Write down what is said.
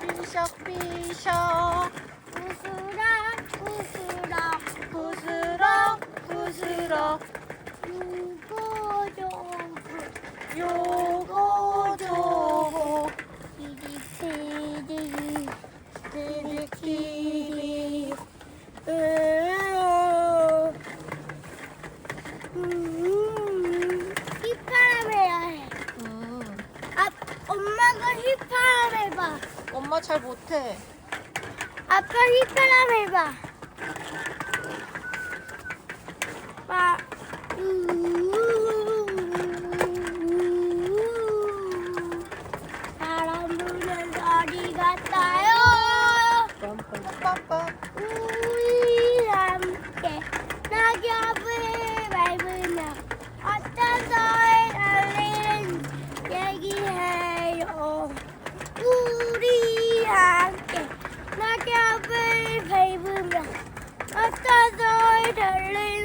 삐석삐석 부스럭 부스럭 요거 저거 끼리끼리 휘파람 해야 해. 엄마가 휘파람 해봐. 엄마 잘 못해. 아빠 휘파람 해봐. 막 바람 부는 소리 같아요. 빰빰빰빰. 우리 함께 낙엽을 밟으며 어떤 소리 달리는 얘기해요. 우리 함께 낙엽을 밟으며 어떤 소리 달리는